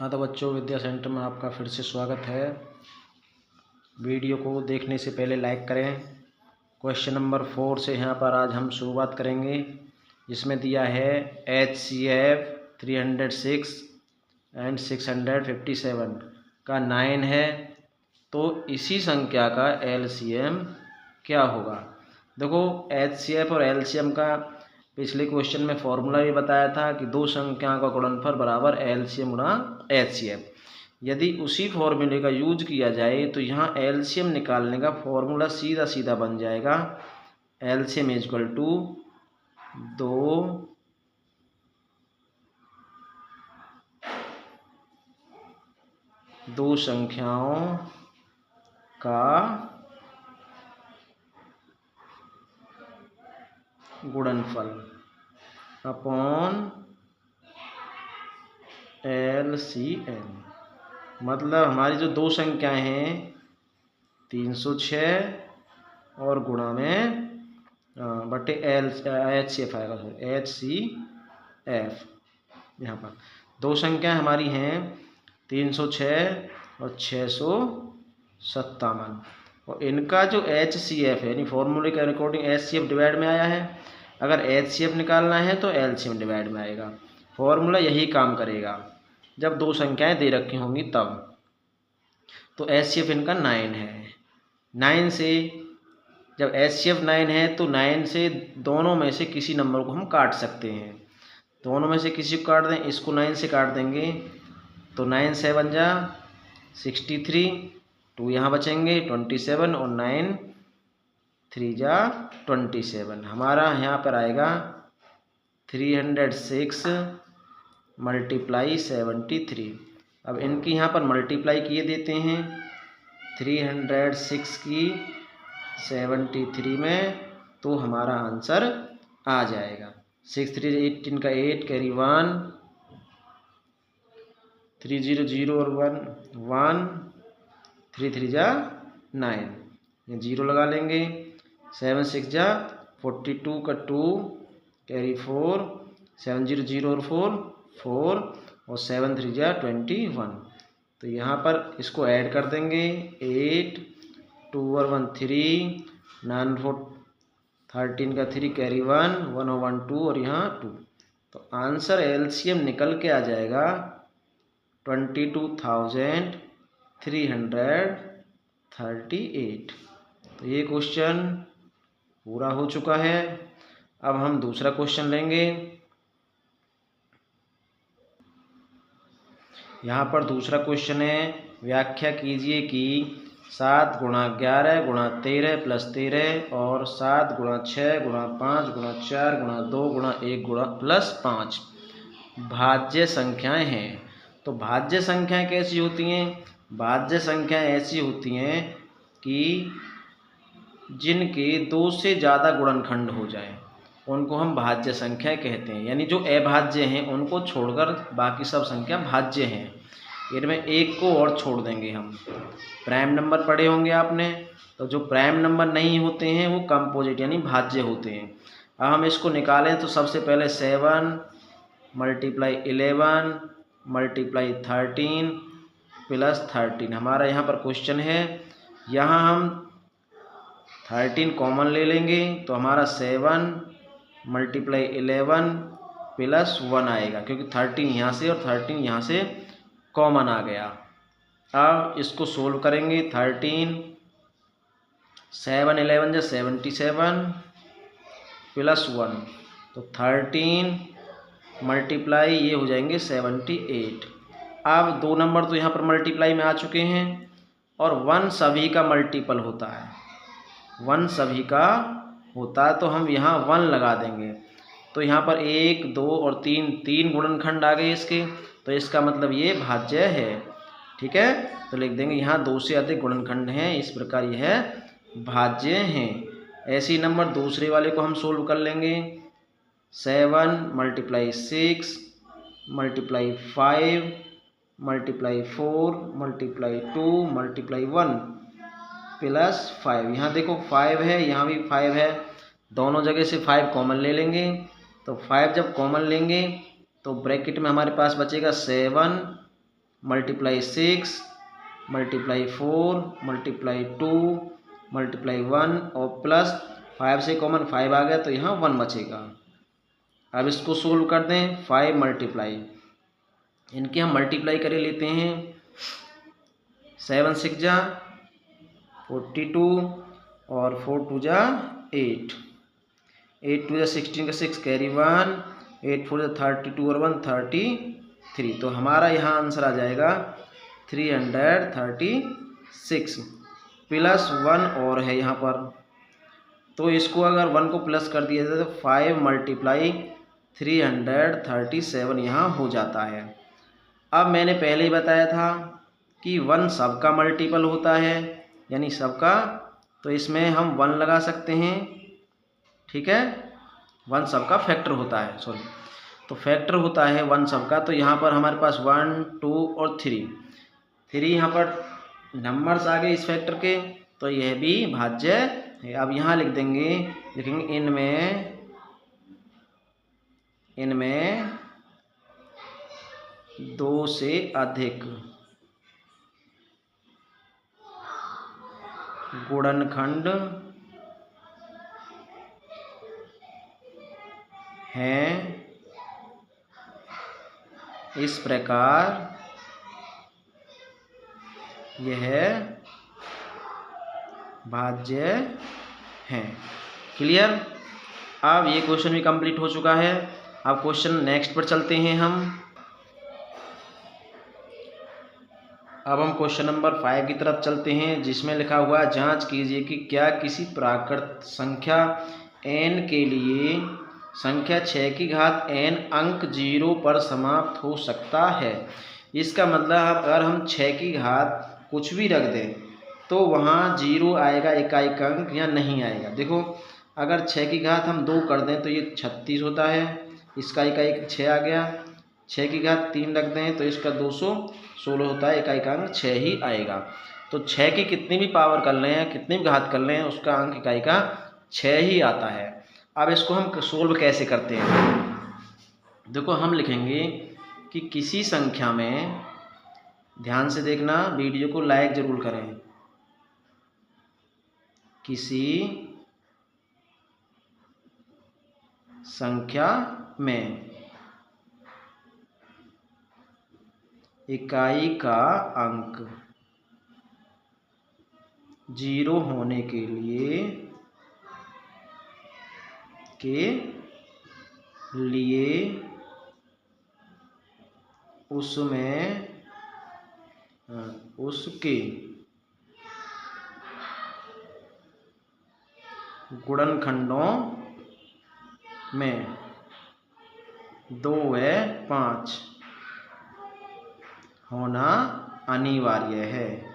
हाँ तो बच्चों, विद्या सेंटर में आपका फिर से स्वागत है। वीडियो को देखने से पहले लाइक करें। क्वेश्चन नंबर 4 से यहाँ पर आज हम शुरुआत करेंगे, जिसमें दिया है HCF 306 एंड 657 का 9 है, तो इसी संख्या का LCM क्या होगा। देखो, HCF और LCM का पिछले क्वेश्चन में फॉर्मूला भी बताया था कि दो संख्याओं का गुणनफल बराबर LCM गुणा HCF। यदि उसी फॉर्मूले का यूज किया जाए तो यहाँ LCM निकालने का फॉर्मूला सीधा सीधा बन जाएगा। LCM इक्वल टू दो संख्याओं का गुणनफल अपॉन LCM। मतलब हमारी जो दो संख्याएं हैं 306 और गुणा में बटे HCF आएगा, HCF। यहाँ पर दो संख्याएं हमारी हैं 306 और 657, और इनका जो HCF है यानी फॉर्मूले के अकॉर्डिंग HCF डिवाइड में आया है। अगर HCF निकालना है तो LCM डिवाइड में आएगा। फॉर्मूला यही काम करेगा जब दो संख्याएं दे रखी होंगी तब। तो HCF इनका 9 है। 9 से जब HCF 9 है तो 9 से दोनों में से किसी नंबर को हम काट सकते हैं। दोनों में से किसी को काट दें, इसको 9 से काट देंगे तो 9 7 जा 63, 2 यहाँ बचेंगे 27 और 9 3 जा 27। हमारा यहाँ पर आएगा 306 मल्टीप्लाई 73। अब इनकी यहाँ पर मल्टीप्लाई किए देते हैं 306 की 73 में, तो हमारा आंसर आ जाएगा 6 3 18 का 8 कैरी 1 3 0 0 और 1 1 3 3 जा 9, ये 0 लगा लेंगे। 7 6 जा 42 का 2 कैरी 4 7 0 0 और 4 4 और 7 3 जा 21। तो यहाँ पर इसको ऐड कर देंगे 8 2 और 1 3 9 4 13 का 3 कैरी 1 1 और 1 2 और यहाँ 2। तो आंसर LCM निकल के आ जाएगा 22,338। तो ये क्वेश्चन पूरा हो चुका है। अब हम दूसरा क्वेश्चन लेंगे। यहाँ पर दूसरा क्वेश्चन है, व्याख्या कीजिए कि 7 गुणा 11 गुणा 13 प्लस 13 और 7 गुणा 6 गुणा 5 गुणा 4 गुणा 2 गुणा 1 गुणा प्लस 5 भाज्य संख्याएं हैं। तो भाज्य संख्याएं कैसी होती हैं? भाज्य संख्याएं ऐसी होती हैं कि जिनके 2 से ज़्यादा गुणनखंड हो जाए उनको हम भाज्य संख्या कहते हैं। यानी जो अभाज्य हैं उनको छोड़कर बाकी सब संख्या भाज्य हैं। इनमें एक को और छोड़ देंगे हम। प्राइम नंबर पढ़े होंगे आपने, तो जो प्राइम नंबर नहीं होते हैं वो कंपोजिट यानी भाज्य होते हैं। अब हम इसको निकालें तो सबसे पहले 7 मल्टीप्लाई 11 मल्टीप्लाई 13 प्लस 13। हमारा यहाँ पर क्वेश्चन है, यहाँ हम 13 कॉमन ले लेंगे तो हमारा 7 मल्टीप्लाई 11 प्लस 1 आएगा, क्योंकि 13 यहाँ से और 13 यहाँ से कॉमन आ गया। अब इसको सोल्व करेंगे। 13 7 11 जा 77 प्लस 1, तो 13 मल्टीप्लाई ये हो जाएंगे 78। अब दो नंबर तो यहाँ पर मल्टीप्लाई में आ चुके हैं और 1 सभी का मल्टीपल होता है। 1 सभी का होता है तो हम यहाँ 1 लगा देंगे। तो यहाँ पर 1 2 और 3 गुणनखंड आ गए इसके, तो इसका मतलब ये भाज्य है। ठीक है, तो लिख देंगे यहाँ 2 से अधिक गुणनखंड हैं, इस प्रकार यह भाज्य हैं। ऐसे ही नंबर दूसरे वाले को हम सोल्व कर लेंगे। 7 multiply 6 multiply 5 multiply 4 multiply 2 multiply 1 plus 5। यहाँ देखो 5 है, यहाँ भी 5 है, दोनों जगह से 5 कॉमन ले लेंगे। तो 5 जब कॉमन लेंगे तो ब्रैकेट में हमारे पास बचेगा 7 मल्टीप्लाई 6 मल्टीप्लाई 4 मल्टीप्लाई 2 मल्टीप्लाई 1 और प्लस 5 से कॉमन 5 आ गया तो यहाँ 1 बचेगा। अब इसको सोल्व कर दें। 5 मल्टीप्लाई, इनके हम मल्टीप्लाई करे लेते हैं। 7 6 जा 42 और 4 2 जा 8, 8 2 जा 16 का 6 कैरी 1, 8 4 जा 32 और 1 33। तो हमारा यहाँ आंसर आ जाएगा 336 प्लस 1 और है यहाँ पर, तो इसको अगर 1 को प्लस कर दिया जाए तो 5 मल्टीप्लाई 337 यहाँ हो जाता है। अब मैंने पहले ही बताया था कि 1 सबका मल्टीपल होता है, यानी सबका, तो इसमें हम 1 लगा सकते हैं, ठीक है। 1 सबका फैक्टर होता है, सॉरी, तो फैक्टर होता है 1 सबका। तो यहाँ पर हमारे पास 1 2 और 3 यहाँ पर नंबर्स आ गए इस फैक्टर के, तो यह भी भाज्य है। अब यहाँ लिख देंगे, लिखेंगे इनमें 2 से अधिक गुणनखंड हैं, इस प्रकार यह भाज्य है। क्लियर। अब ये क्वेश्चन भी कंप्लीट हो चुका है। अब क्वेश्चन नेक्स्ट पर चलते हैं हम। अब हम क्वेश्चन नंबर 5 की तरफ चलते हैं, जिसमें लिखा हुआ है जांच कीजिए कि क्या किसी प्राकृत संख्या n के लिए संख्या 6 की घात n अंक 0 पर समाप्त हो सकता है। इसका मतलब अगर हम 6 की घात कुछ भी रख दें तो वहाँ 0 आएगा, इकाइक अंक, या नहीं आएगा। देखो, अगर 6 की घात हम 2 कर दें तो ये 36 होता है, इसका इकाइक 6 आ गया। 6 की घात 3 रख दें तो इसका 216 होता है, इकाइक अंक 6 ही आएगा। तो 6 की कितनी भी पावर कर लें, कितनी भी घात कर लें, उसका अंक इकाई का 6 ही आता है। अब इसको हम सोल्व कैसे करते हैं? देखो, हम लिखेंगे कि किसी संख्या में, ध्यान से देखना, वीडियो को लाइक जरूर करें, किसी संख्या में इकाई का अंक 0 होने के लिए उसके गुणनखंडों में 2 व 5 होना अनिवार्य है।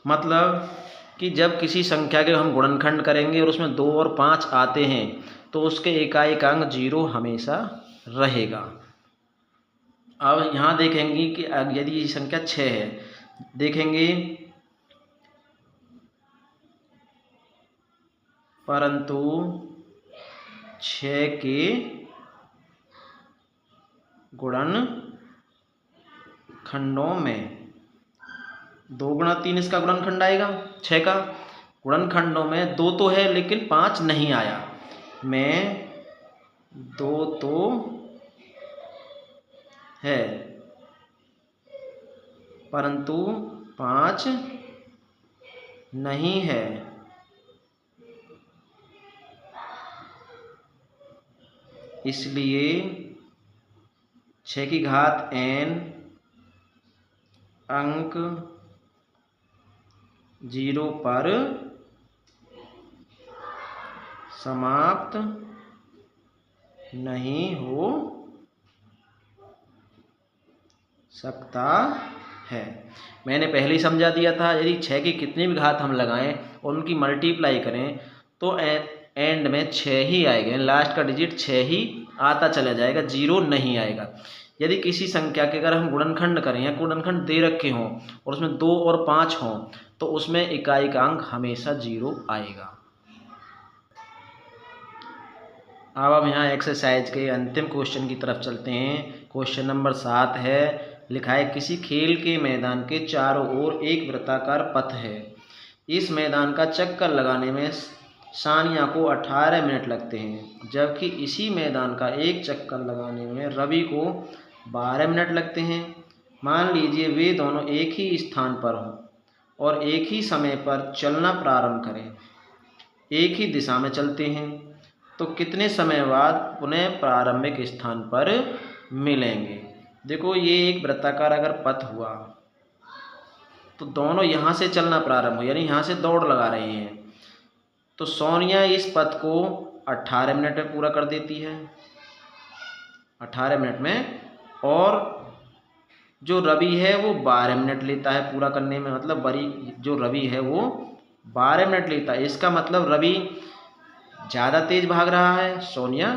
मतलब कि जब किसी संख्या के हम गुणनखंड करेंगे और उसमें 2 और 5 आते हैं तो उसके इकाइक अंक 0 हमेशा रहेगा। अब यहाँ देखेंगे कि यदि ये संख्या 6 है, देखेंगे, परंतु 6 के गुणनखंडों में 2 गुणा 3 इसका गुणनखंड आएगा, 6 का। गुणनखंडों में 2 तो है लेकिन 5 नहीं आया, में 2 तो है परंतु 5 नहीं है। इसलिए 6 की घात n अंक 0 पर समाप्त नहीं हो सकता है। मैंने पहले ही समझा दिया था, यदि 6 की कितनी भी घात हम लगाएं और उनकी मल्टीप्लाई करें तो एंड में 6 ही आएगा, लास्ट का डिजिट 6 ही आता चला जाएगा, 0 नहीं आएगा। यदि किसी संख्या के अगर हम गुणनखंड करें या गुणनखंड दे रखे हों और उसमें 2 और 5 हों तो उसमें इकाई का अंक हमेशा 0 आएगा। अब हम यहाँ एक्सरसाइज के अंतिम क्वेश्चन की तरफ चलते हैं। क्वेश्चन नंबर 7 है, लिखा है किसी खेल के मैदान के चारों ओर एक वृत्ताकार पथ है। इस मैदान का चक्कर लगाने में सानिया को 18 मिनट लगते हैं, जबकि इसी मैदान का एक चक्कर लगाने में रवि को 12 मिनट लगते हैं। मान लीजिए वे दोनों एक ही स्थान पर हों और एक ही समय पर चलना प्रारंभ करें, एक ही दिशा में चलते हैं, तो कितने समय बाद पुनः प्रारंभिक स्थान पर मिलेंगे। देखो ये एक वृत्ताकार अगर पथ हुआ तो दोनों यहाँ से चलना प्रारंभ हो, यानी यहाँ से दौड़ लगा रहे हैं, तो सोनिया इस पथ को 18 मिनट में पूरा कर देती है, 18 मिनट में, और जो रवि है वो 12 मिनट लेता है पूरा करने में, मतलब जो रवि है वो 12 मिनट लेता है। इसका मतलब रवि ज़्यादा तेज़ भाग रहा है, सोनिया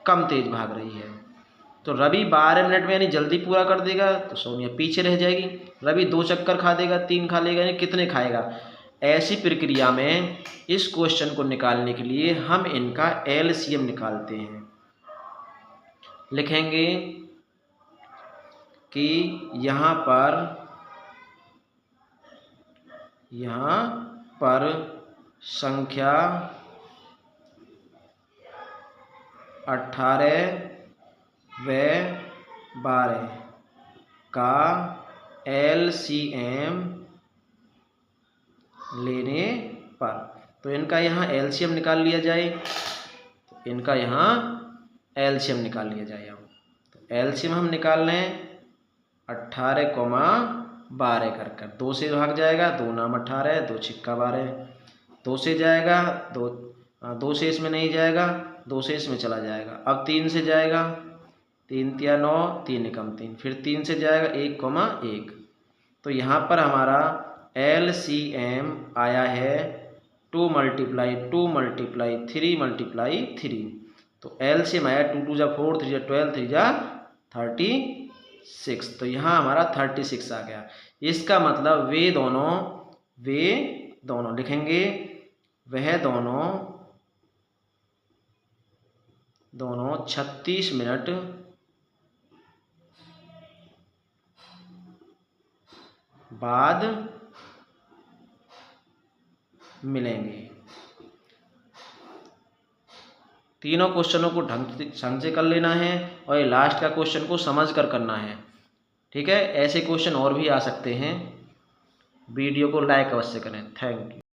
कम तेज़ भाग रही है। तो रवि 12 मिनट में यानी जल्दी पूरा कर देगा, तो सोनिया पीछे रह जाएगी। रवि 2 चक्कर खा देगा, 3 खा लेगा, यानी कितने खाएगा। ऐसी प्रक्रिया में इस क्वेश्चन को निकालने के लिए हम इनका एलसीएम निकालते हैं। लिखेंगे कि यहाँ पर संख्या 18 व 12 का एलसीएम लेने पर, तो इनका यहाँ एलसीएम निकाल लिया जाए, तो इनका यहाँ एलसीएम निकाल लिया जाए। अब तो एलसीएम हम निकाल लें 18,12 कर 2 से भाग जाएगा, 2 नाम 18, 2 छिक्का 12, 2 से जाएगा, 2 से इसमें नहीं जाएगा, 2 से इसमें चला जाएगा। अब 3 से जाएगा, 3 तिया 9, 3 एकम 3, फिर 3 से जाएगा 1,1। तो यहाँ पर हमारा एलसीएम आया है 2 × 2 × 3 × 3। तो एलसीएम आया 2 2 जा 4, 3 जा 12, 3 जा 36। तो यहाँ हमारा 36 आ गया। इसका मतलब वे दोनों लिखेंगे, वह दोनों 36 मिनट बाद मिलेंगे। तीनों क्वेश्चनों को ढंग से कर लेना है और ये लास्ट का क्वेश्चन को समझ कर करना है, ठीक है। ऐसे क्वेश्चन और भी आ सकते हैं। वीडियो को लाइक अवश्य करें। Thank you.